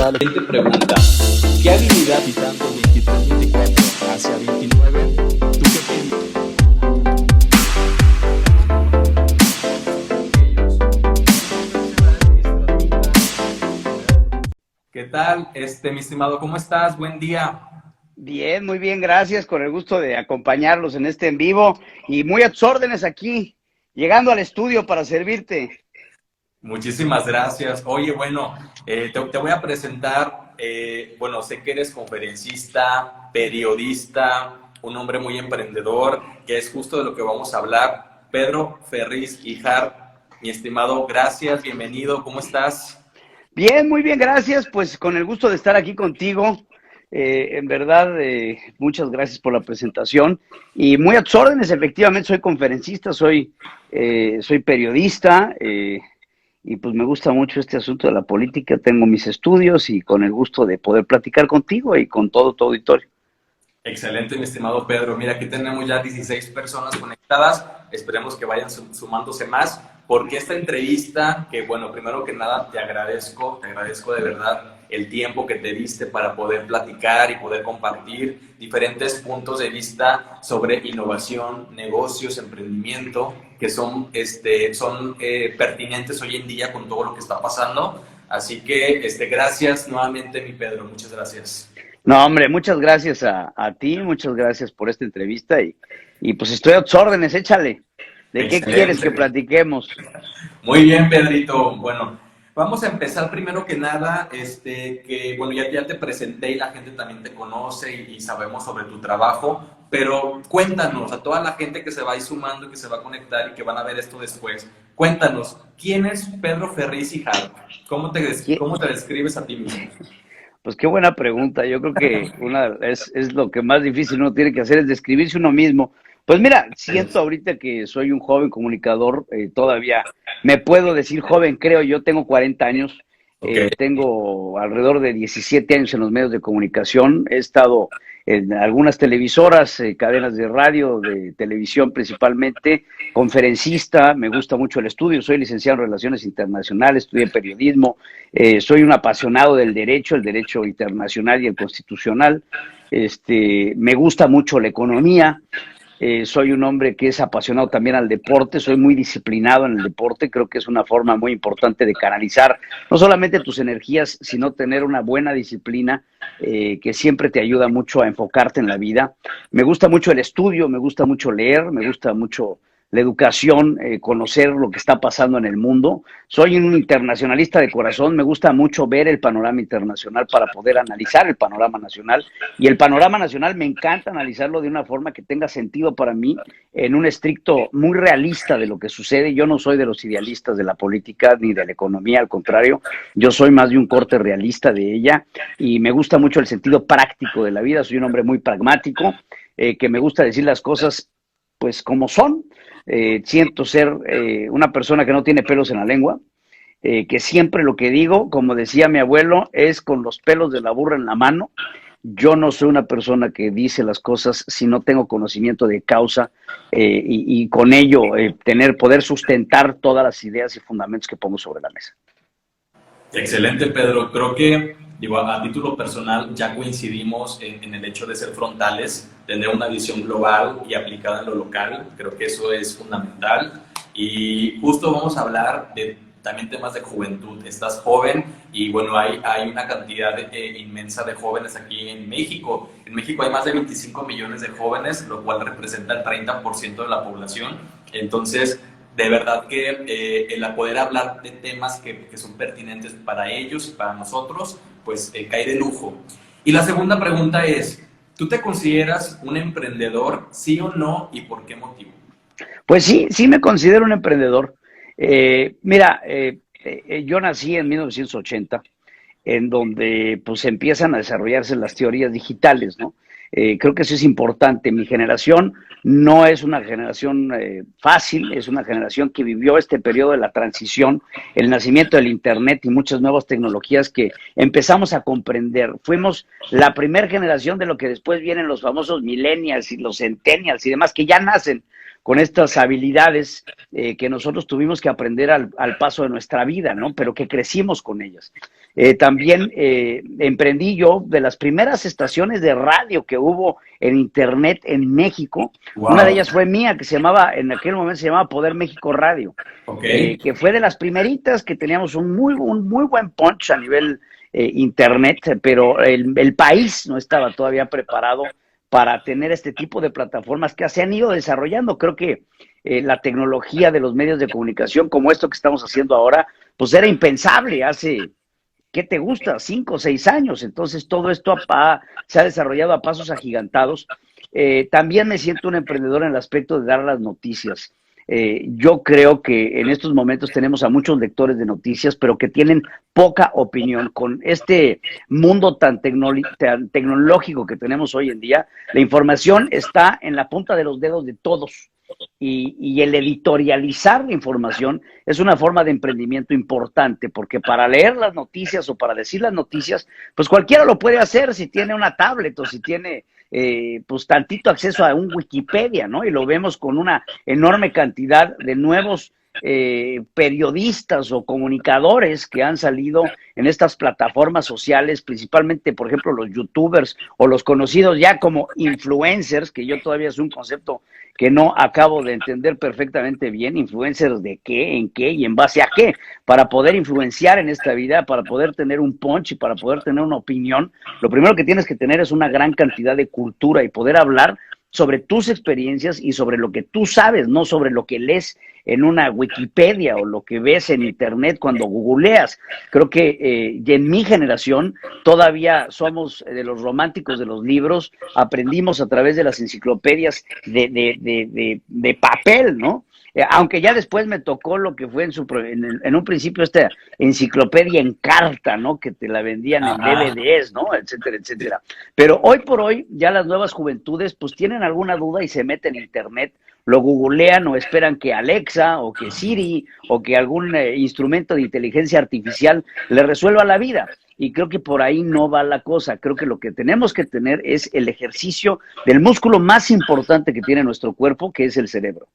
para la siguiente pregunta. ¿Qué habilidad quitando 23-24 hacia 29? ¿Tú qué piensas? ¿Qué tal, mi estimado? ¿Cómo estás? Buen día. Bien, muy bien, gracias, con el gusto de acompañarlos en este en vivo y muy a tus órdenes aquí, llegando al estudio para servirte. Muchísimas gracias. Oye, bueno, te voy a presentar, bueno, sé que eres conferencista, periodista, un hombre muy emprendedor, que es justo de lo que vamos a hablar. Pedro Ferriz Híjar, mi estimado, gracias, bienvenido, ¿cómo estás? Bien, muy bien, gracias, pues con el gusto de estar aquí contigo. En verdad, muchas gracias por la presentación y muy a tus órdenes, efectivamente soy conferencista, soy periodista y pues me gusta mucho este asunto de la política, tengo mis estudios y con el gusto de poder platicar contigo y con todo tu auditorio. Excelente, mi estimado Pedro. Mira, aquí tenemos ya 16 personas conectadas. Esperemos que vayan sumándose más, porque esta entrevista, que bueno, primero que nada te agradezco de verdad el tiempo que te diste para poder platicar y poder compartir diferentes puntos de vista sobre innovación, negocios, emprendimiento, que son pertinentes hoy en día con todo lo que está pasando. Así que gracias nuevamente, mi Pedro. Muchas gracias. No, hombre, muchas gracias a ti, muchas gracias por esta entrevista y pues estoy a tus órdenes, échale. ¿De qué quieres que Excelente. platiquemos? Muy bien, Pedrito. Bueno, vamos a empezar primero que nada, que bueno, ya te presenté y la gente también te conoce y sabemos sobre tu trabajo, pero cuéntanos a toda la gente que se va a ir sumando y que se va a conectar y que van a ver esto después, cuéntanos, ¿quién es Pedro Ferriz Híjar? ¿Qui- ¿Cómo te describes a ti mismo? Pues qué buena pregunta. Yo creo que es lo que más difícil uno tiene que hacer, es describirse uno mismo. Pues mira, siento ahorita que soy un joven comunicador, todavía me puedo decir joven, creo yo, tengo 40 años, Ok, tengo alrededor de 17 años en los medios de comunicación, he estado en algunas televisoras, cadenas de radio, de televisión principalmente, conferencista, me gusta mucho el estudio, soy licenciado en Relaciones Internacionales, estudié periodismo, soy un apasionado del derecho, el derecho internacional y el constitucional. Me gusta mucho la economía. Soy un hombre que es apasionado también al deporte, soy muy disciplinado en el deporte, creo que es una forma muy importante de canalizar no solamente tus energías, sino tener una buena disciplina que siempre te ayuda mucho a enfocarte en la vida. Me gusta mucho el estudio, me gusta mucho leer, me gusta mucho la educación, conocer lo que está pasando en el mundo. Soy un internacionalista de corazón, me gusta mucho ver el panorama internacional para poder analizar el panorama nacional y el panorama nacional me encanta analizarlo de una forma que tenga sentido para mí, en un estricto muy realista de lo que sucede. Yo no soy de los idealistas de la política ni de la economía, al contrario, yo soy más de un corte realista de ella y me gusta mucho el sentido práctico de la vida, soy un hombre muy pragmático, que me gusta decir las cosas pues como son. Siento ser una persona que no tiene pelos en la lengua, que siempre lo que digo, como decía mi abuelo, es con los pelos de la burra en la mano. Yo no soy una persona que dice las cosas si no tengo conocimiento de causa y con ello poder sustentar todas las ideas y fundamentos que pongo sobre la mesa. excelente, Pedro. Creo que, digo, a título personal ya coincidimos en el hecho de ser frontales, tener una visión global y aplicada en lo local. Creo que eso es fundamental. Y justo vamos a hablar de también temas de juventud. Estás joven y bueno, hay una cantidad inmensa de jóvenes aquí en México. En México hay más de 25 millones de jóvenes, lo cual representa el 30% de la población. Entonces, de verdad que el poder hablar de temas que son pertinentes para ellos y para nosotros, pues cae de lujo. Y la segunda pregunta es, ¿tú te consideras un emprendedor, sí o no, y por qué motivo? Pues sí, sí me considero un emprendedor. Mira, yo nací en 1980, en donde pues empiezan a desarrollarse las teorías digitales, ¿no? Creo que eso es importante. Mi generación no es una generación fácil, es una generación que vivió este periodo de la transición, el nacimiento del Internet y muchas nuevas tecnologías que empezamos a comprender. Fuimos la primera generación de lo que después vienen los famosos millennials y los centennials y demás que ya nacen con estas habilidades que nosotros tuvimos que aprender al paso de nuestra vida, ¿no? Pero que crecimos con ellas. También emprendí yo de las primeras estaciones de radio que hubo en internet en México. Wow. Una de ellas fue mía, que se llamaba, en aquel momento se llamaba Poder México Radio, que fue de las primeritas que teníamos un muy buen punch a nivel internet, pero el país no estaba todavía preparado para tener este tipo de plataformas que se han ido desarrollando. Creo que la tecnología de los medios de comunicación, como esto que estamos haciendo ahora, pues era impensable hace, ¿qué te gusta? 5 o 6 años. Entonces todo esto se ha desarrollado a pasos agigantados. También me siento un emprendedor en el aspecto de dar las noticias. Yo creo que en estos momentos tenemos a muchos lectores de noticias, pero que tienen poca opinión. Con este mundo tan tecnológico que tenemos hoy en día, la información está en la punta de los dedos de todos. Y el editorializar la información es una forma de emprendimiento importante, porque para leer las noticias o para decir las noticias, pues cualquiera lo puede hacer si tiene una tablet o si tiene pues tantito acceso a un Wikipedia, ¿no? Y lo vemos con una enorme cantidad de nuevos periodistas o comunicadores que han salido en estas plataformas sociales, principalmente, por ejemplo, los youtubers o los conocidos ya como influencers, que yo todavía es un concepto que no acabo de entender perfectamente bien. ¿Influencers de qué, en qué y en base a qué? Para poder influenciar en esta vida, para poder tener un punch y para poder tener una opinión, lo primero que tienes que tener es una gran cantidad de cultura y poder hablar sobre tus experiencias y sobre lo que tú sabes, no sobre lo que lees en una Wikipedia o lo que ves en internet cuando googleas. Creo que en mi generación todavía somos de los románticos de los libros, aprendimos a través de las enciclopedias de papel, ¿no? Aunque ya después me tocó lo que fue en un principio esta enciclopedia en carta, ¿no? Que te la vendían en DVDs, ¿no? Etcétera, etcétera. Pero hoy por hoy ya las nuevas juventudes pues tienen alguna duda y se meten en internet, lo googlean o esperan que Alexa o que Siri o que algún instrumento de inteligencia artificial le resuelva la vida. Y creo que por ahí no va la cosa. Creo que lo que tenemos que tener es el ejercicio del músculo más importante que tiene nuestro cuerpo, que es el cerebro.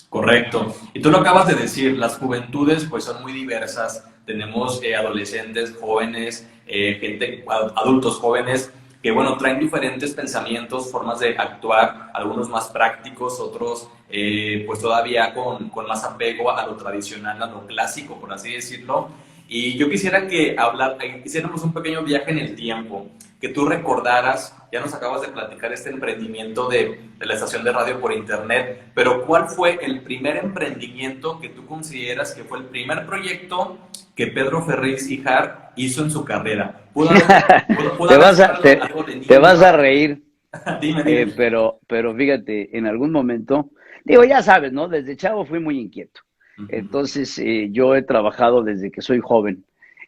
Correcto. Y tú lo acabas de decir, las juventudes pues son muy diversas. Tenemos adolescentes, jóvenes, adultos jóvenes que bueno, traen diferentes pensamientos, formas de actuar, algunos más prácticos, otros pues todavía con más apego a lo tradicional, a lo clásico, por así decirlo. Y yo quisiera que hiciéramos un pequeño viaje en el tiempo, que tú recordaras, ya nos acabas de platicar este emprendimiento de la estación de radio por internet, pero ¿cuál fue el primer emprendimiento que tú consideras que fue el primer proyecto que Pedro Ferriz Híjar hizo en su carrera? Te vas a reír. Dime. Pero fíjate, en algún momento, digo, ya sabes, ¿no? Desde chavo fui muy inquieto. Entonces, yo he trabajado desde que soy joven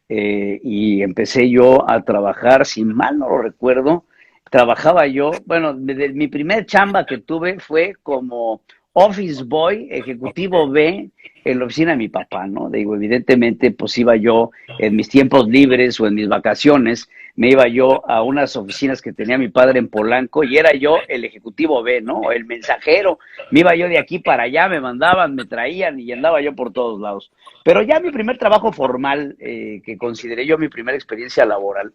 y empecé yo a trabajar, si mal no lo recuerdo, trabajaba yo, bueno, mi primer chamba que tuve fue como office boy, ejecutivo B, en la oficina de mi papá, ¿no? Digo, evidentemente, pues iba yo en mis tiempos libres o en mis vacaciones, me iba yo a unas oficinas que tenía mi padre en Polanco y era yo el ejecutivo B, ¿no? El mensajero, me iba yo de aquí para allá, me mandaban, me traían y andaba yo por todos lados. Pero ya mi primer trabajo formal, que consideré yo mi primera experiencia laboral,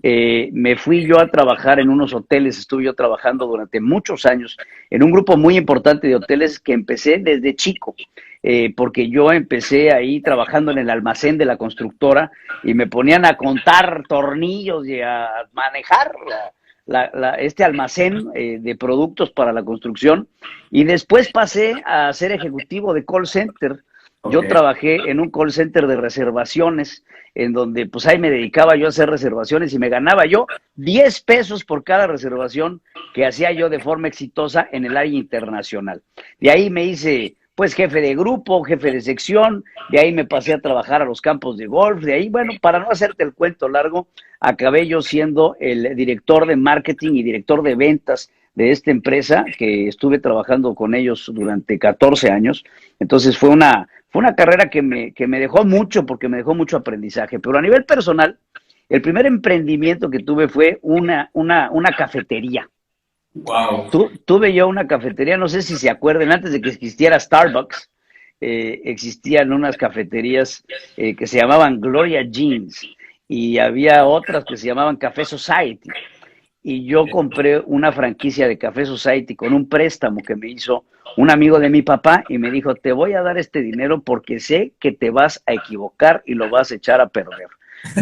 me fui yo a trabajar en unos hoteles, estuve yo trabajando durante muchos años en un grupo muy importante de hoteles que empecé desde chico. Porque yo empecé ahí trabajando en el almacén de la constructora y me ponían a contar tornillos y a manejar este almacén de productos para la construcción, y después pasé a ser ejecutivo de call center. Yo trabajé en un call center de reservaciones, en donde pues ahí me dedicaba yo a hacer reservaciones y me ganaba yo 10 pesos por cada reservación que hacía yo de forma exitosa en el área internacional. De ahí me hice pues jefe de grupo, jefe de sección, de ahí me pasé a trabajar a los campos de golf, de ahí, bueno, para no hacerte el cuento largo, acabé yo siendo el director de marketing y director de ventas de esta empresa, que estuve trabajando con ellos durante 14 años. Entonces fue una carrera que me dejó mucho, porque me dejó mucho aprendizaje. Pero a nivel personal, el primer emprendimiento que tuve fue una cafetería. Wow. Tuve yo una cafetería, no sé si se acuerdan, antes de que existiera Starbucks, existían unas cafeterías que se llamaban Gloria Jeans y había otras que se llamaban Café Society. Y yo compré una franquicia de Café Society con un préstamo que me hizo un amigo de mi papá y me dijo, te voy a dar este dinero porque sé que te vas a equivocar y lo vas a echar a perder,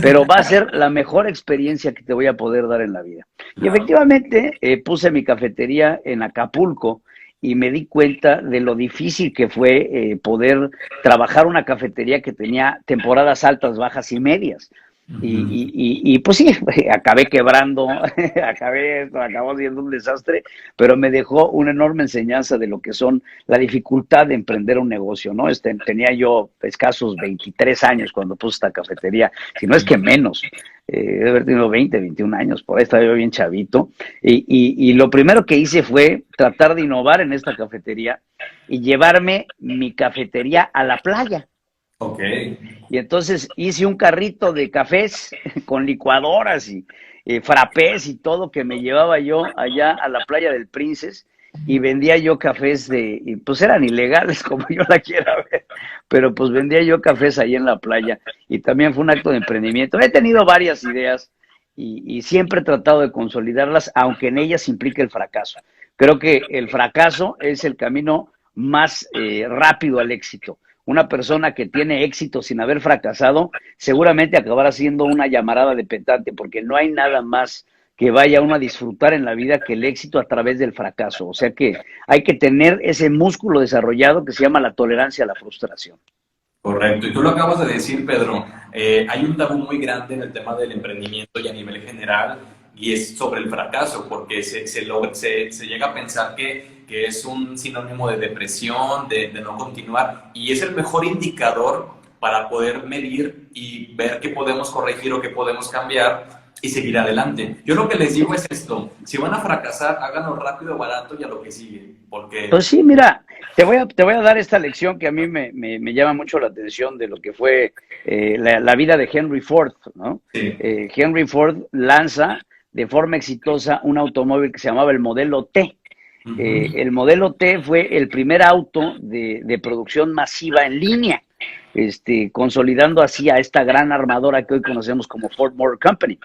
pero va a ser la mejor experiencia que te voy a poder dar en la vida. Y Claro. efectivamente puse mi cafetería en Acapulco y me di cuenta de lo difícil que fue poder trabajar una cafetería que tenía temporadas altas, bajas y medias. Ujú. Pues sí, acabé quebrando, acabó siendo un desastre, pero me dejó una enorme enseñanza de lo que son la dificultad de emprender un negocio, ¿no? Tenía yo escasos 23 años cuando puse esta cafetería, si no es que menos, debe haber tenido 20, 21 años, por ahí estaba yo bien chavito, y lo primero que hice fue tratar de innovar en esta cafetería y llevarme mi cafetería a la playa. Ok. Y entonces hice un carrito de cafés con licuadoras y frappés y todo que me llevaba yo allá a la playa del Princes y vendía yo cafés y pues eran ilegales como yo la quiera ver, pero pues vendía yo cafés ahí en la playa y también fue un acto de emprendimiento. He tenido varias ideas y siempre he tratado de consolidarlas, aunque en ellas implique el fracaso. Creo que el fracaso es el camino más rápido al éxito. Una persona que tiene éxito sin haber fracasado, seguramente acabará siendo una llamarada de petante, porque no hay nada más que vaya uno a disfrutar en la vida que el éxito a través del fracaso. O sea que hay que tener ese músculo desarrollado que se llama la tolerancia a la frustración. Correcto, y tú lo acabas de decir, Pedro. Hay un tabú muy grande en el tema del emprendimiento y a nivel general, y es sobre el fracaso, porque se llega a pensar que es un sinónimo de depresión, de no continuar, y es el mejor indicador para poder medir y ver qué podemos corregir o qué podemos cambiar y seguir adelante. Yo lo que les digo es esto: si van a fracasar, háganlo rápido, barato y a lo que sigue, Pues porque sí, mira, te voy a dar esta lección que a mí me llama mucho la atención de lo que fue la vida de Henry Ford, ¿no? sí. Henry Ford lanza de forma exitosa un automóvil que se llamaba el modelo T. Ujú. El modelo T fue el primer auto de producción masiva en línea, consolidando así a esta gran armadora que hoy conocemos como Ford Motor Company.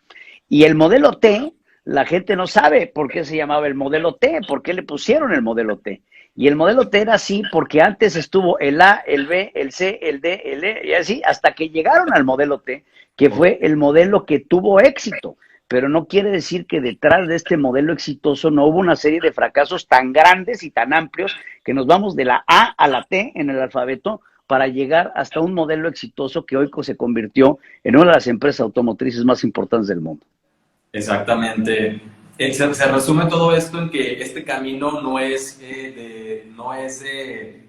Y el modelo T, la gente no sabe por qué se llamaba el modelo T, por qué le pusieron el modelo T. Y el modelo T era así porque antes estuvo el A, el B, el C, el D, el E, y así, hasta que llegaron al modelo T, que Ok. fue el modelo que tuvo éxito. Pero no quiere decir que detrás de este modelo exitoso no hubo una serie de fracasos tan grandes y tan amplios que nos vamos de la A a la T en el alfabeto para llegar hasta un modelo exitoso que hoy se convirtió en una de las empresas automotrices más importantes del mundo. Exactamente. Se resume todo esto en que este camino no es de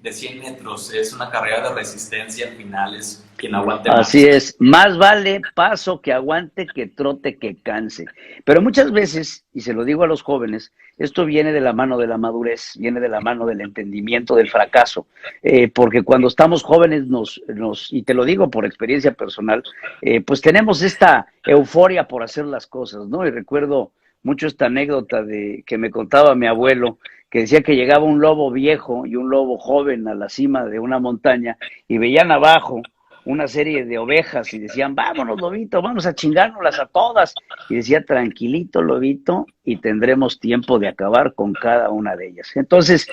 100 metros, es una carrera de resistencia. Al final es quien aguante Así más. es, más vale paso que aguante que trote que canse. Pero muchas veces, y se lo digo a los jóvenes, esto viene de la mano de la madurez, viene de la mano del entendimiento del fracaso, porque cuando estamos jóvenes y te lo digo por experiencia personal, pues tenemos esta euforia por hacer las cosas, ¿no? Y recuerdo mucho esta anécdota de que me contaba mi abuelo, que decía que llegaba un lobo viejo y un lobo joven a la cima de una montaña y veían abajo una serie de ovejas y decían, vámonos, lobito, vamos a chingárnoslas a todas. Y decía, tranquilito, lobito, y tendremos tiempo de acabar con cada una de ellas. Entonces,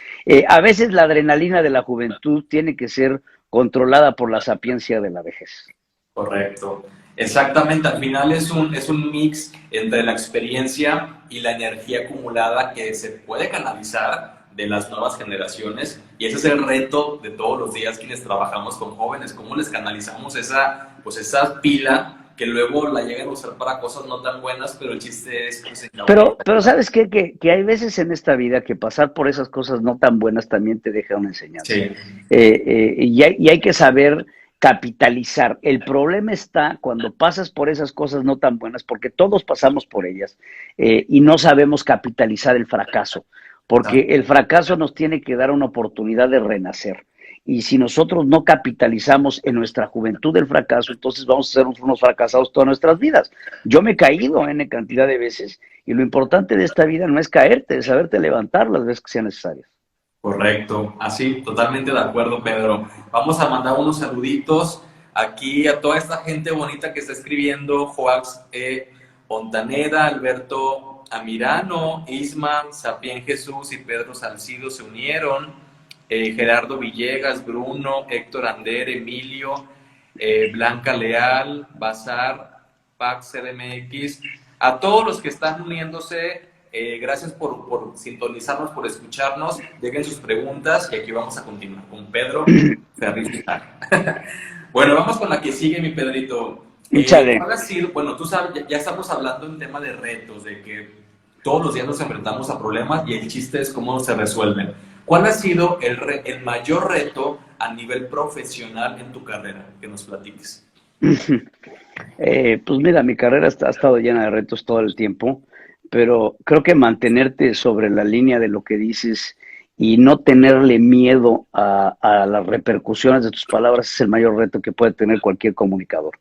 a veces la adrenalina de la juventud tiene que ser controlada por la sapiencia de la vejez. Correcto. Exactamente, al final es un mix entre la experiencia y la energía acumulada que se puede canalizar de las nuevas generaciones, y ese es el reto de todos los días quienes trabajamos con jóvenes: cómo les canalizamos pues esa pila que luego la llegan a usar para cosas no tan buenas, pero el chiste es que se encauce. Pero ¿sabes qué? Que hay veces en esta vida que pasar por esas cosas no tan buenas también te deja una enseñanza. Sí, Y hay que saber capitalizar. El problema está cuando pasas por esas cosas no tan buenas, porque todos pasamos por ellas, y no sabemos capitalizar el fracaso, porque el fracaso nos tiene que dar una oportunidad de renacer. y si nosotros no capitalizamos en nuestra juventud el fracaso, entonces vamos a ser unos fracasados todas nuestras vidas. Yo me he caído N cantidad de veces y lo importante de esta vida no es caerte, es saberte levantar las veces que sean necesarias. Correcto, así, totalmente de acuerdo, Pedro. Vamos a mandar unos saluditos aquí a toda esta gente bonita que está escribiendo: Joax Ontaneda, Alberto Amirano, Isma, Sapien Jesús y Pedro Salcido se unieron, Gerardo Villegas, Bruno, Héctor Ander, Emilio, Blanca Leal, Bazar, Pax CDMX, a todos los que están uniéndose. Gracias por sintonizarnos, por escucharnos. Dejen sus preguntas y aquí vamos a continuar con Pedro Ferriz. Bueno, vamos con la que sigue, mi Pedrito. ¿Cuál ha sido? Bueno, tú sabes, ya estamos hablando en tema de retos, de que todos los días nos enfrentamos a problemas y el chiste es cómo se resuelven. ¿Cuál ha sido el mayor reto a nivel profesional en tu carrera? Que nos platiques. Pues mira, mi carrera ha estado llena de retos todo el tiempo, pero creo que mantenerte sobre la línea de lo que dices y no tenerle miedo a las repercusiones de tus palabras es el mayor reto que puede tener cualquier comunicador.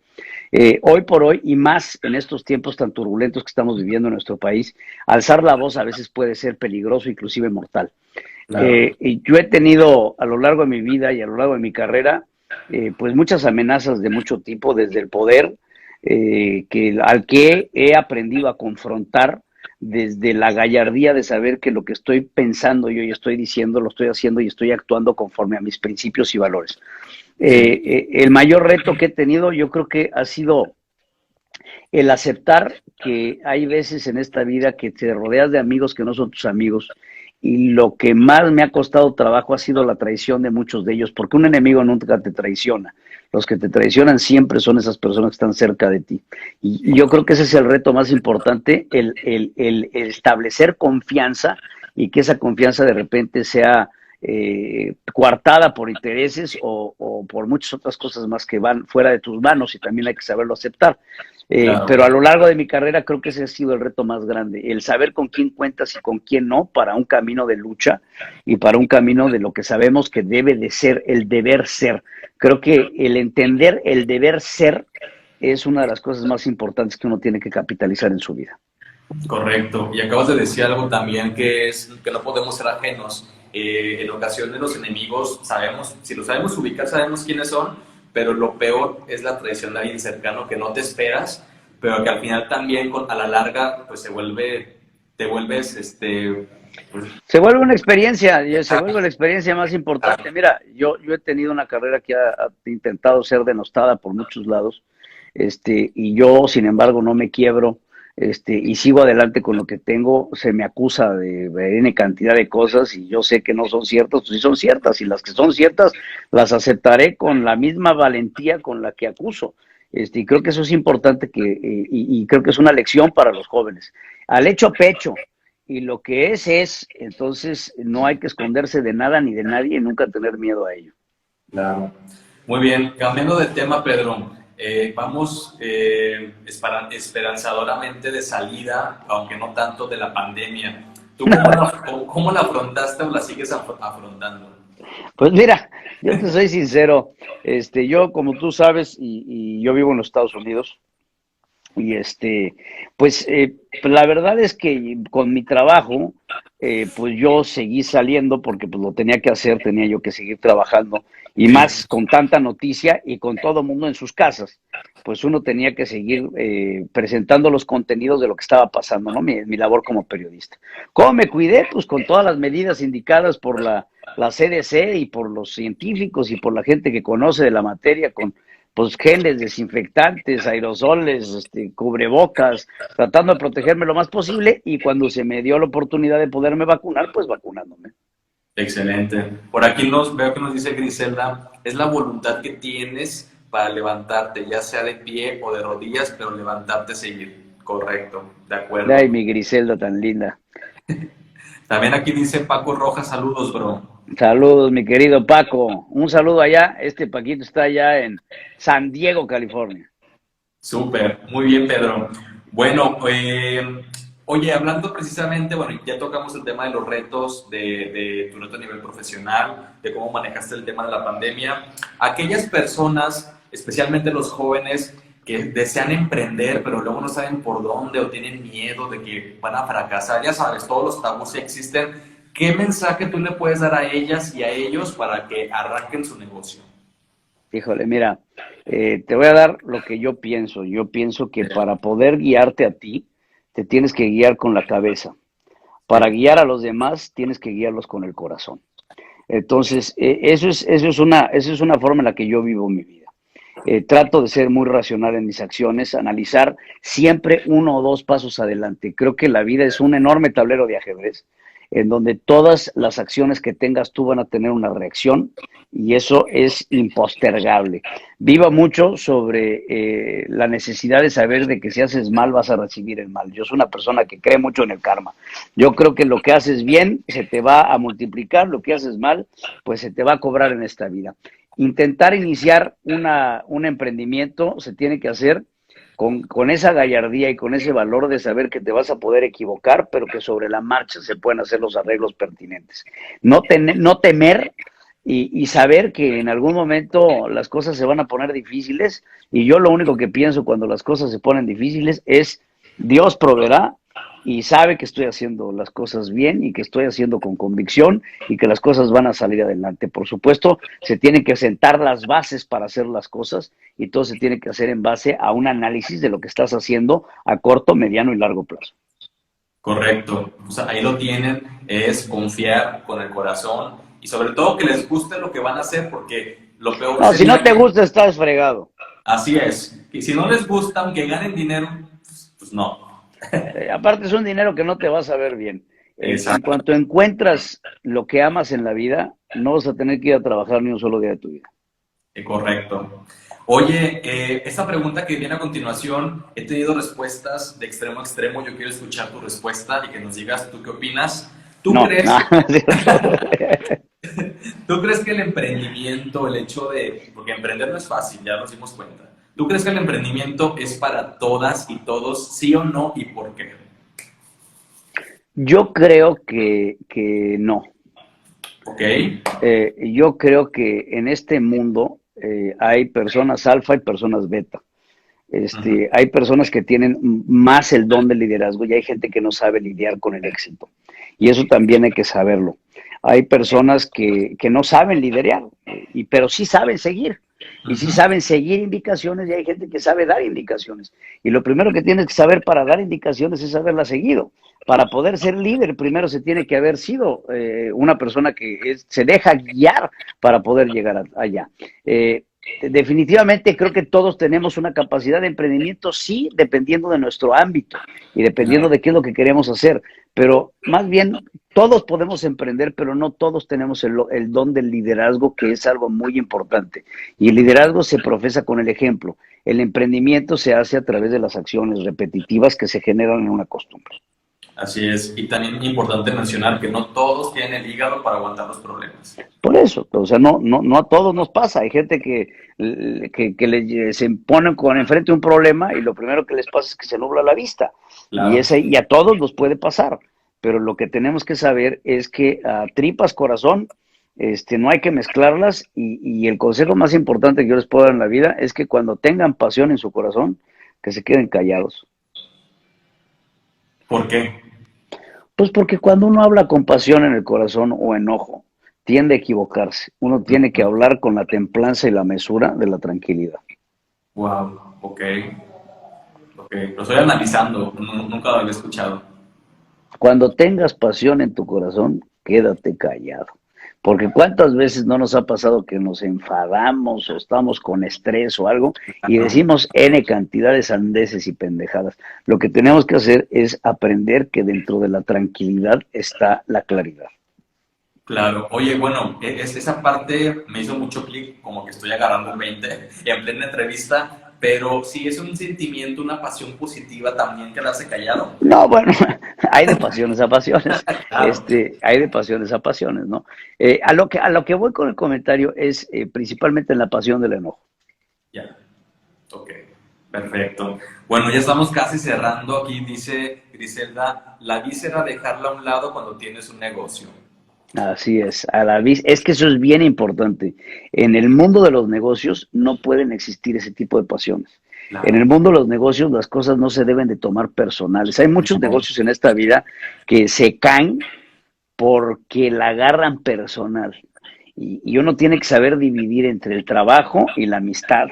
Hoy por hoy, y más en estos tiempos tan turbulentos que estamos viviendo en nuestro país, alzar la voz a veces puede ser peligroso, inclusive mortal. Claro. Y yo he tenido a lo largo de mi vida y a lo largo de mi carrera, pues muchas amenazas de mucho tipo, desde el poder, al que he aprendido a confrontar, desde la gallardía de saber que lo que estoy pensando yo y estoy diciendo, lo estoy haciendo y estoy actuando conforme a mis principios y valores. El mayor reto que he tenido, yo creo que ha sido el aceptar que hay veces en esta vida que te rodeas de amigos que no son tus amigos, y lo que más me ha costado trabajo ha sido la traición de muchos de ellos, porque un enemigo nunca te traiciona. Los que te traicionan siempre son esas personas que están cerca de ti. Y yo creo que ese es el reto más importante, el establecer confianza, y que esa confianza de repente sea coartada por intereses o por muchas otras cosas más que van fuera de tus manos, y también hay que saberlo aceptar. Claro. Pero a lo largo de mi carrera creo que ese ha sido el reto más grande, el saber con quién cuentas y con quién no, para un camino de lucha y para un camino de lo que sabemos que debe de ser el deber ser. Creo que el entender el deber ser es una de las cosas más importantes que uno tiene que capitalizar en su vida. Correcto, y acabas de decir algo también que es que no podemos ser ajenos. En ocasiones los enemigos sabemos, si los sabemos ubicar, sabemos quiénes son, pero lo peor es la traición de alguien cercano que no te esperas, pero que al final también a la larga pues te vuelves pues... Se vuelve una experiencia, se vuelve la experiencia más importante. Mira, yo he tenido una carrera que ha intentado ser denostada por muchos lados, y yo, sin embargo, no me quiebro. Y sigo adelante con lo que tengo. Se me acusa de N cantidad de cosas y yo sé que no son ciertas, pues sí son ciertas, y las que son ciertas las aceptaré con la misma valentía con la que acuso. Y creo que eso es importante, y creo que es una lección para los jóvenes. Al hecho pecho, y lo que es, entonces no hay que esconderse de nada ni de nadie y nunca tener miedo a ello. Claro. Muy bien, cambiando de tema, Pedro. Vamos esperanzadoramente de salida, aunque no tanto de la pandemia. ¿Tú cómo la afrontaste o la sigues afrontando? Pues mira, yo te soy sincero, yo, como tú sabes, y yo vivo en los Estados Unidos, y pues la verdad es que con mi trabajo, pues yo seguí saliendo porque pues lo tenía que hacer, tenía yo que seguir trabajando, y más con tanta noticia y con todo el mundo en sus casas, pues uno tenía que seguir presentando los contenidos de lo que estaba pasando, ¿no? Mi labor como periodista. ¿Cómo me cuidé? Pues con todas las medidas indicadas por la CDC y por los científicos y por la gente que conoce de la materia, con pues geles, desinfectantes, aerosoles, cubrebocas, tratando de protegerme lo más posible, y cuando se me dio la oportunidad de poderme vacunar, pues vacunándome. Excelente. Por aquí veo que nos dice Griselda, es la voluntad que tienes para levantarte, ya sea de pie o de rodillas, pero levantarte, seguir. Correcto, de acuerdo. Ay, mi Griselda tan linda. También aquí dice Paco Rojas, saludos, bro. Saludos, mi querido Paco. Un saludo allá. Paquito está allá en San Diego, California. Súper, muy bien, Pedro. Bueno, Oye, hablando precisamente, bueno, ya tocamos el tema de los retos, de tu reto a nivel profesional, de cómo manejaste el tema de la pandemia. Aquellas personas, especialmente los jóvenes, que desean emprender, pero luego no saben por dónde o tienen miedo de que van a fracasar, ya sabes, todos los tabús que existen, ¿qué mensaje tú le puedes dar a ellas y a ellos para que arranquen su negocio? Híjole, mira, te voy a dar lo que yo pienso. Yo pienso que para poder guiarte a ti, te tienes que guiar con la cabeza. Para guiar a los demás, tienes que guiarlos con el corazón. Entonces, eso es una forma en la que yo vivo mi vida. Trato de ser muy racional en mis acciones, analizar siempre uno o dos pasos adelante. Creo que la vida es un enorme tablero de ajedrez en donde todas las acciones que tengas tú van a tener una reacción y eso es impostergable. Viva mucho sobre la necesidad de saber de que si haces mal vas a recibir el mal. Yo soy una persona que cree mucho en el karma. Yo creo que lo que haces bien se te va a multiplicar, lo que haces mal pues se te va a cobrar en esta vida. Intentar iniciar un emprendimiento se tiene que hacer con esa gallardía y con ese valor de saber que te vas a poder equivocar, pero que sobre la marcha se pueden hacer los arreglos pertinentes. No temer y saber que en algún momento las cosas se van a poner difíciles y yo lo único que pienso cuando las cosas se ponen difíciles es Dios proveerá y sabe que estoy haciendo las cosas bien y que estoy haciendo con convicción y que las cosas van a salir adelante. Por supuesto, se tienen que sentar las bases para hacer las cosas y todo se tiene que hacer en base a un análisis de lo que estás haciendo a corto, mediano y largo plazo. Correcto. O sea, ahí lo tienen, es confiar con el corazón y sobre todo que les guste lo que van a hacer, porque lo peor No, si no sería te que, gusta, estás fregado. así es, y si no les gusta, aunque ganen dinero, pues no. Aparte es un dinero que no te vas a ver bien. En Exacto, cuanto encuentras lo que amas en la vida, no vas a tener que ir a trabajar ni un solo día de tu vida. correcto. Oye, esta pregunta que viene a continuación, he tenido respuestas de extremo a extremo, yo quiero escuchar tu respuesta y que nos digas tú qué opinas. ¿Tú No, no, crees no es cierto. ¿Tú crees que el emprendimiento, el hecho de, porque emprender no es fácil, ya nos dimos cuenta, ¿tú crees que el emprendimiento es para todas y todos, sí o no, y por qué? Yo creo que no. ¿Ok? Yo creo que en este mundo hay personas alfa y personas beta. Ujú. Hay personas que tienen más el don del liderazgo y hay gente que no sabe lidiar con el éxito. Y eso también hay que saberlo. Hay personas que no saben liderar, pero sí saben seguir. Y sí Ujú. saben seguir indicaciones y hay gente que sabe dar indicaciones. Y lo primero que tienes que saber para dar indicaciones es haberlas seguido. Para poder ser líder, primero se tiene que haber sido una persona que se deja guiar para poder llegar allá. Definitivamente creo que todos tenemos una capacidad de emprendimiento, sí, dependiendo de nuestro ámbito y dependiendo Claro. de qué es lo que queremos hacer, pero más bien todos podemos emprender, pero no todos tenemos el don del liderazgo, que es algo muy importante. Y el liderazgo se profesa con el ejemplo. El emprendimiento se hace a través de las acciones repetitivas que se generan en una costumbre. Así es. Y también es importante mencionar que no todos tienen el hígado para aguantar los problemas. Por eso, o sea, no a todos nos pasa. Hay gente se ponen con enfrente un problema y lo primero que les pasa es que se nubla la vista. Claro. Y a todos nos puede pasar. Pero lo que tenemos que saber es que a tripas, corazón, no hay que mezclarlas. Y el consejo más importante que yo les puedo dar en la vida es que cuando tengan pasión en su corazón, que se queden callados. ¿Por qué? Pues porque cuando uno habla con pasión en el corazón o enojo, tiende a equivocarse. Uno tiene que hablar con la templanza y la mesura de la tranquilidad. Wow, ok. Ok. Lo estoy analizando, nunca lo había escuchado. Cuando tengas pasión en tu corazón, quédate callado. Porque cuántas veces no nos ha pasado que nos enfadamos o estamos con estrés o algo y Claro. decimos N cantidad de sandeces y pendejadas. Lo que tenemos que hacer es aprender que dentro de la tranquilidad está la claridad. Claro, oye, bueno, esa parte me hizo mucho clic, como que estoy agarrando el 20 en plena entrevista, pero sí es un sentimiento, una pasión positiva también que la hace callado. No, bueno, hay de pasiones a pasiones, Claro, hay de pasiones a pasiones, ¿no? A lo que voy con el comentario es principalmente en la pasión del enojo. ya, ok. Perfecto. Bueno, ya estamos casi cerrando. Aquí dice Griselda, la víscera dejarla a un lado cuando tienes un negocio. Así es, a la vez, es que eso es bien importante. En el mundo de los negocios no pueden existir ese tipo de pasiones. En Claro. el mundo de los negocios las cosas no se deben de tomar personales. Hay muchos negocios en esta vida que se caen porque la agarran personal. Y uno tiene que saber dividir entre el trabajo y la amistad.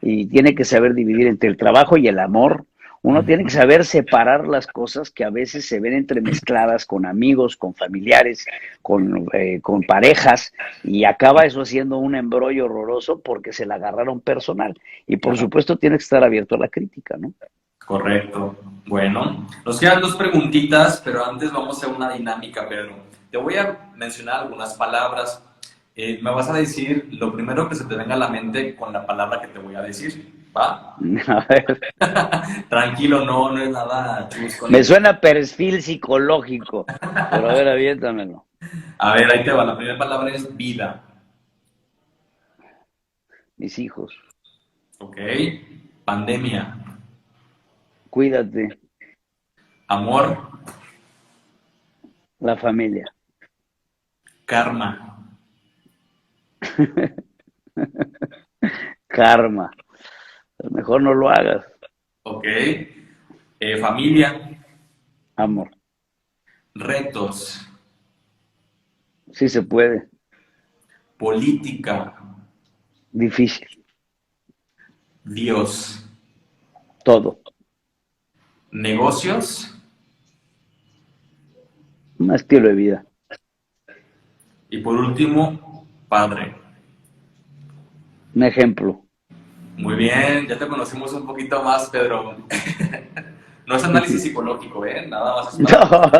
Y tiene que saber dividir entre el trabajo y el amor. Uno tiene que Ujú. saber separar las cosas que a veces se ven entremezcladas con amigos, con familiares, con parejas, y acaba eso siendo un embrollo horroroso porque se la agarraron personal. Y por Claro. supuesto tiene que estar abierto a la crítica, ¿no? Correcto. Bueno, nos quedan dos preguntitas, pero antes vamos a hacer una dinámica, Pedro. Te voy a mencionar algunas palabras. Me vas a decir lo primero que se te venga a la mente con la palabra que te voy a decir. ¿Va? A ver, Tranquilo, no, no es nada chusco ni me nada. suena perfil psicológico, pero a ver, aviéntamelo. A ver, ahí te va. La primera palabra es vida. Mis hijos, ¿Ok? Pandemia. cuídate, Amor. la familia. Karma. Karma. Mejor no lo hagas, ¿Ok? Familia. amor. Retos. Sí se puede. Política. Difícil. Dios. Todo. Negocios. Un estilo de vida. Y por último, padre. Un ejemplo. Muy bien, ya te conocimos un poquito más, Pedro. No es análisis psicológico, ¿eh? Nada más es para No.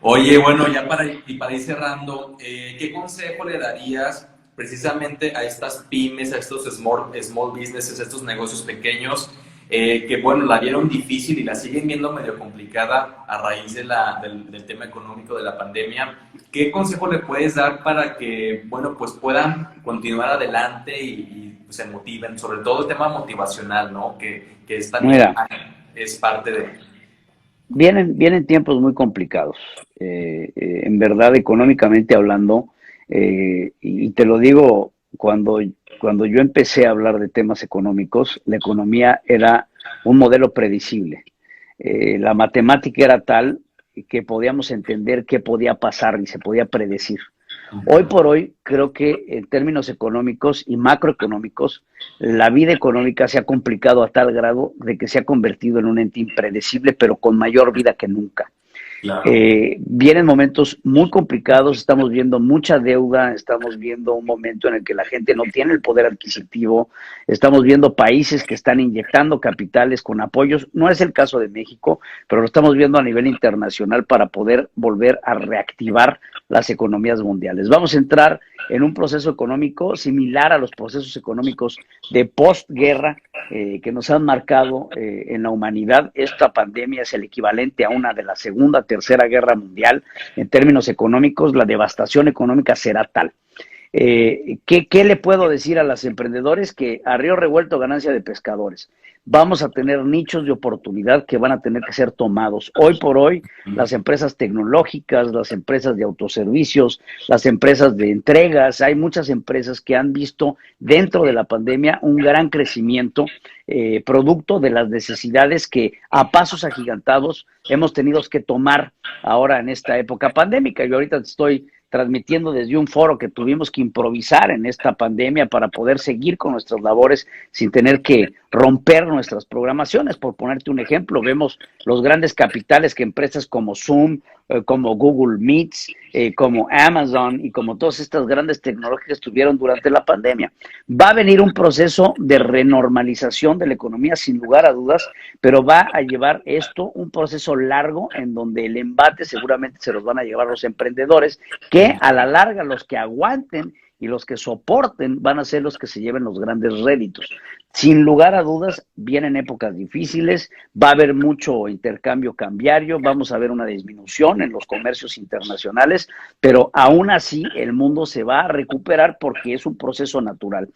Oye, bueno, ya para ir cerrando, ¿qué consejo le darías precisamente a estas pymes, a estos small businesses, a estos negocios pequeños, que, bueno, la vieron difícil y la siguen viendo medio complicada a raíz del tema económico de la pandemia? ¿Qué consejo le puedes dar para que, bueno, pues puedan continuar adelante y se motiven? Sobre todo el tema motivacional, ¿no? Que es también Mira, es parte de... vienen tiempos muy complicados. En verdad, económicamente hablando, y te lo digo, cuando yo empecé a hablar de temas económicos, la economía era un modelo predecible. La matemática era tal que podíamos entender qué podía pasar y se podía predecir. Hoy por hoy, creo que en términos económicos y macroeconómicos, la vida económica se ha complicado a tal grado de que se ha convertido en un ente impredecible, pero con mayor vida que nunca. Claro. Vienen momentos muy complicados, estamos viendo mucha deuda, estamos viendo un momento en el que la gente no tiene el poder adquisitivo, estamos viendo países que están inyectando capitales con apoyos, no es el caso de México, pero lo estamos viendo a nivel internacional para poder volver a reactivar las economías mundiales. Vamos a entrar en un proceso económico similar a los procesos económicos de postguerra que nos han marcado en la humanidad. Esta pandemia es el equivalente a una de la Segunda, Tercera Guerra Mundial. En términos económicos, la devastación económica será tal. ¿Qué le puedo decir a los emprendedores? Que a río revuelto ganancia de pescadores. Vamos a tener nichos de oportunidad que van a tener que ser tomados. Hoy por hoy, las empresas tecnológicas, las empresas de autoservicios, las empresas de entregas, hay muchas empresas que han visto dentro de la pandemia un gran crecimiento producto de las necesidades que a pasos agigantados hemos tenido que tomar ahora en esta época pandémica. Yo ahorita estoy transmitiendo desde un foro que tuvimos que improvisar en esta pandemia para poder seguir con nuestras labores sin tener que romper nuestras programaciones. Por ponerte un ejemplo, vemos los grandes capitales que empresas como Zoom, como Google Meets, como Amazon y como todas estas grandes tecnológicas tuvieron durante la pandemia. Va a venir un proceso de renormalización de la economía sin lugar a dudas, pero va a llevar esto un proceso largo en donde el embate seguramente se los van a llevar los emprendedores, que a la larga los que aguanten y los que soporten van a ser los que se lleven los grandes réditos. Sin lugar a dudas, vienen épocas difíciles, va a haber mucho intercambio cambiario, vamos a ver una disminución en los comercios internacionales, pero aún así el mundo se va a recuperar porque es un proceso natural.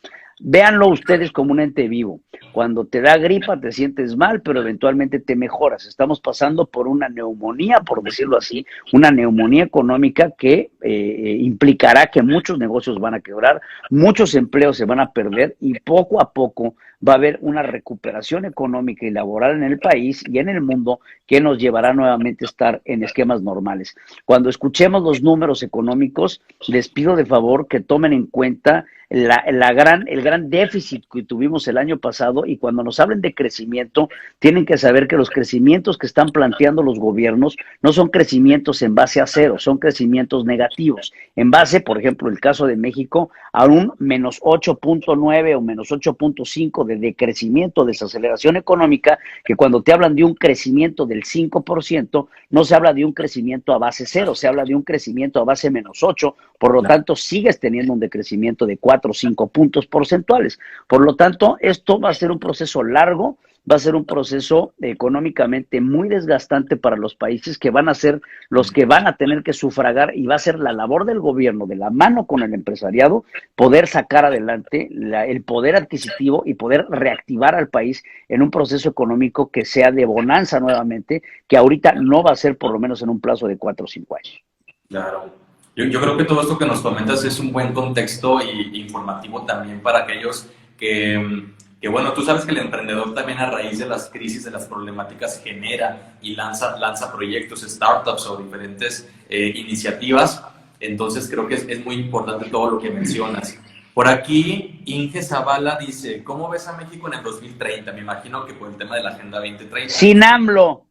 Véanlo ustedes como un ente vivo. Cuando te da gripa te sientes mal, pero eventualmente te mejoras. Estamos pasando por una neumonía, por decirlo así, una neumonía económica que implicará que muchos negocios van a quebrar, muchos empleos se van a perder y poco a poco va a haber una recuperación económica y laboral en el país y en el mundo que nos llevará nuevamente a estar en esquemas normales. Cuando escuchemos los números económicos, les pido de favor que tomen en cuenta el gran déficit que tuvimos el año pasado, y cuando nos hablen de crecimiento, tienen que saber que los crecimientos que están planteando los gobiernos no son crecimientos en base a cero, son crecimientos negativos. En base, por ejemplo, el caso de México, a un menos 8.9 o menos 8.5 de decrecimiento, desaceleración económica, que cuando te hablan de un crecimiento del 5%, no se habla de un crecimiento a base cero, se habla de un crecimiento a base menos 8, por lo tanto sigues teniendo un decrecimiento de 4 o 5 puntos porcentuales. Por lo tanto, esto va a ser un proceso largo, va a ser un proceso económicamente muy desgastante para los países, que van a ser los que van a tener que sufragar, y va a ser la labor del gobierno, de la mano con el empresariado, poder sacar adelante el poder adquisitivo y poder reactivar al país en un proceso económico que sea de bonanza nuevamente, que ahorita no va a ser por lo menos en un plazo de 4 o 5 años. Claro. Yo creo que todo esto que nos comentas es un buen contexto y informativo también para aquellos que, bueno, tú sabes que el emprendedor también, a raíz de las crisis, de las problemáticas, genera y lanza proyectos, startups o diferentes iniciativas. Entonces creo que es muy importante todo lo que mencionas. Por aquí, Inge Zavala dice, ¿cómo ves a México en el 2030? Me imagino que por el tema de la Agenda 2030. Sin AMLO.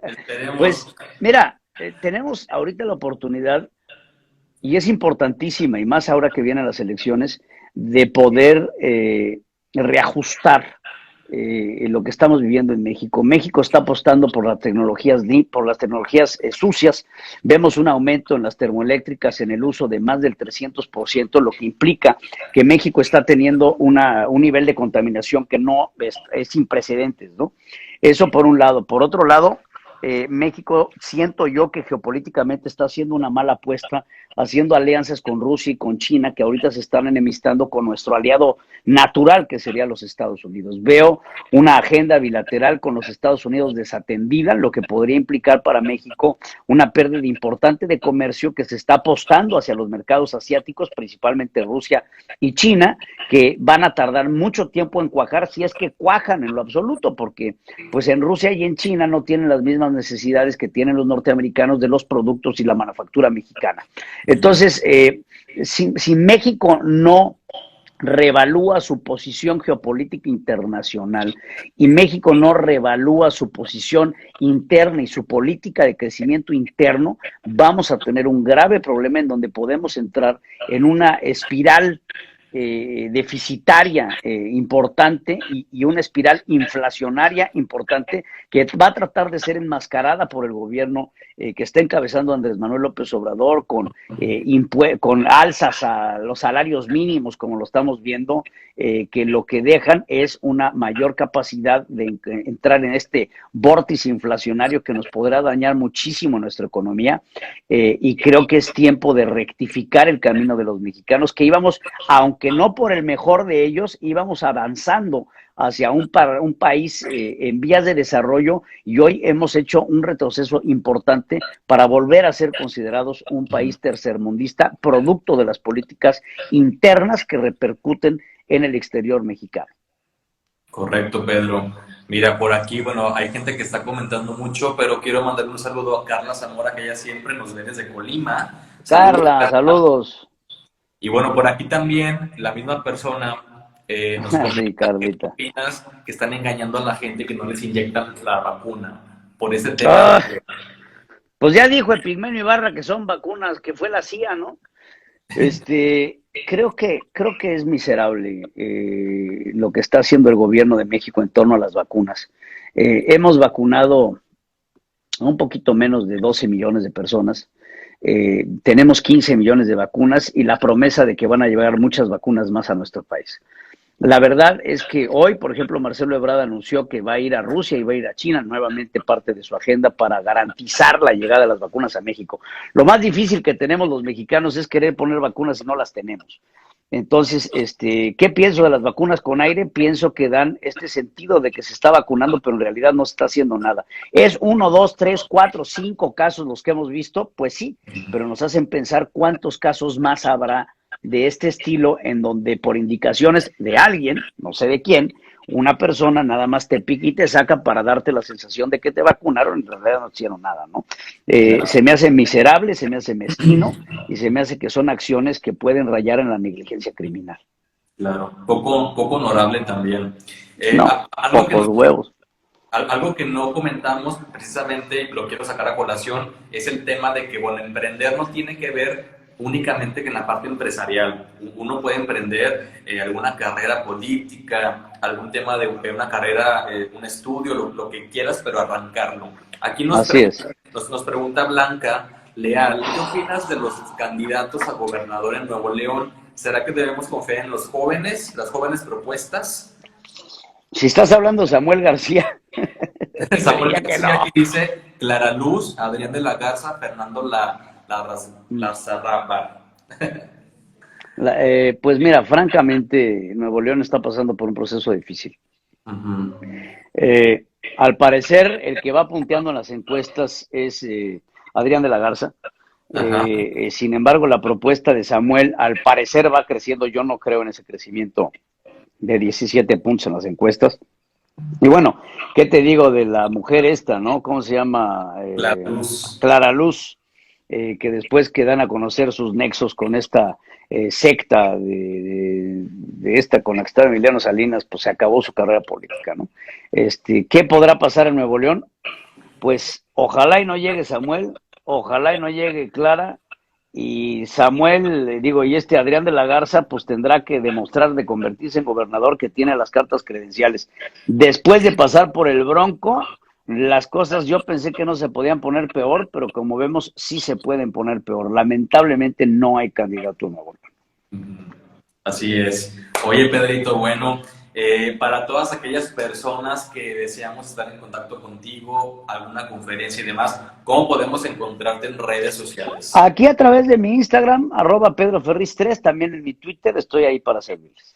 Esperemos. Pues mira, tenemos ahorita la oportunidad, y es importantísima, y más ahora que vienen las elecciones, de poder reajustar lo que estamos viviendo en México. México está apostando por las tecnologías sucias. Vemos un aumento en las termoeléctricas, en el uso de más del 300%, lo que implica que México está teniendo un nivel de contaminación que no es sin precedentes, ¿no? Eso por un lado. Por otro lado, México, siento yo que geopolíticamente está haciendo una mala apuesta, haciendo alianzas con Rusia y con China, que ahorita se están enemistando con nuestro aliado natural, que sería los Estados Unidos. Veo una agenda bilateral con los Estados Unidos desatendida, lo que podría implicar para México una pérdida importante de comercio, que se está apostando hacia los mercados asiáticos, principalmente Rusia y China, que van a tardar mucho tiempo en cuajar, si es que cuajan en lo absoluto, porque pues en Rusia y en China no tienen las mismas necesidades que tienen los norteamericanos de los productos y la manufactura mexicana. Entonces, si México no revalúa su posición geopolítica internacional, y México no revalúa su posición interna y su política de crecimiento interno, vamos a tener un grave problema en donde podemos entrar en una espiral deficitaria importante, y una espiral inflacionaria importante, que va a tratar de ser enmascarada por el gobierno que está encabezando Andrés Manuel López Obrador, con alzas a los salarios mínimos, como lo estamos viendo, que lo que dejan es una mayor capacidad de entrar en este vórtice inflacionario que nos podrá dañar muchísimo nuestra economía, y creo que es tiempo de rectificar el camino de los mexicanos, que íbamos, aunque no por el mejor de ellos, íbamos avanzando hacia un país en vías de desarrollo, y hoy hemos hecho un retroceso importante para volver a ser considerados un país tercermundista, producto de las políticas internas que repercuten en el exterior mexicano. Correcto, Pedro. Mira, por aquí, bueno, hay gente que está comentando mucho, pero quiero mandarle un saludo a Carla Zamora, que ella siempre nos ve desde Colima. Carla, saludos. Y bueno, por aquí también la misma persona nos Sí, comenta Carlita. que están engañando a la gente, que no les inyectan la vacuna por ese tema. Pues ya dijo el Pigmenio Ibarra que son vacunas, que fue la CIA, ¿no? Creo que es miserable lo que está haciendo el gobierno de México en torno a las vacunas. Hemos vacunado a un poquito menos de 12 millones de personas. Tenemos 15 millones de vacunas, y la promesa de que van a llegar muchas vacunas más a nuestro país. La verdad es que hoy, por ejemplo, Marcelo Ebrard anunció que va a ir a Rusia y va a ir a China, nuevamente parte de su agenda para garantizar la llegada de las vacunas a México. Lo más difícil que tenemos los mexicanos es querer poner vacunas y no las tenemos. Entonces, ¿qué pienso de las vacunas con aire? Pienso que dan este sentido de que se está vacunando, pero en realidad no se está haciendo nada. ¿Es 1, 2, 3, 4, 5 casos los que hemos visto? Pues sí, pero nos hacen pensar cuántos casos más habrá de este estilo en donde por indicaciones de alguien, no sé de quién, una persona nada más te pica y te saca para darte la sensación de que te vacunaron, en realidad no hicieron nada, ¿no? Se me hace miserable, se me hace mezquino y se me hace que son acciones que pueden rayar en la negligencia criminal. Claro, poco honorable también. No, Algo que pocos huevos. algo que no comentamos, precisamente lo quiero sacar a colación, es el tema de que, bueno, emprender no tiene que ver únicamente en la parte empresarial. Uno puede emprender alguna carrera política, algún tema de una carrera, un estudio, lo que quieras, pero arrancarlo. Aquí Así es. nos pregunta Blanca Leal, ¿qué opinas de los candidatos a gobernador en Nuevo León? ¿Será que debemos confiar en los jóvenes, las jóvenes propuestas? Si estás hablando de Samuel García, Samuel diría que García no. aquí dice Clara Luz, Adrián de la Garza, Fernando Lazarraba. Pues mira, francamente, Nuevo León está pasando por un proceso difícil. Ujú. Al parecer, el que va punteando en las encuestas es Adrián de la Garza. Ajá. Sin embargo, la propuesta de Samuel, al parecer, va creciendo. Yo no creo en ese crecimiento de 17 puntos en las encuestas. Y bueno, ¿qué te digo de la mujer esta, no? ¿Cómo se llama? Clara Luz. Clara Luz, que después que dan a conocer sus nexos con esta secta de esta con la que estaba Emiliano Salinas, pues se acabó su carrera política, ¿no? ¿Qué podrá pasar en Nuevo León? Pues ojalá y no llegue Samuel, ojalá y no llegue Clara, y Samuel, y Adrián de la Garza, pues tendrá que demostrar de convertirse en gobernador que tiene las cartas credenciales. Después de pasar por el Bronco, las cosas yo pensé que no se podían poner peor, pero como vemos, sí se pueden poner peor. Lamentablemente no hay candidato nuevo. Así es. Oye, Pedrito, bueno, para todas aquellas personas que deseamos estar en contacto contigo, alguna conferencia y demás, ¿cómo podemos encontrarte en redes sociales? Aquí a través de mi Instagram, @PedroFerriz3, también en mi Twitter, estoy ahí para servirles.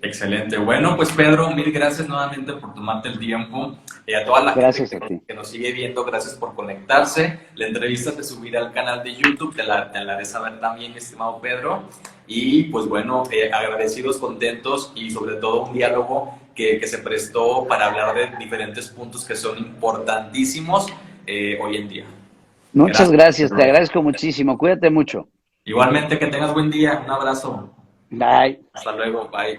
Excelente. Bueno, pues Pedro, mil gracias nuevamente por tomarte el tiempo. A toda la Gracias gente a ti. que nos sigue viendo, gracias por conectarse. La entrevista se subirá al canal de YouTube, te la haré saber también, mi estimado Pedro. Y pues bueno, agradecidos, contentos y sobre todo un diálogo que se prestó para hablar de diferentes puntos que son importantísimos hoy en día. Muchas gracias, te Pedro. agradezco muchísimo. Cuídate mucho. Igualmente, que tengas buen día. Un abrazo. Bye. Hasta luego. Bye.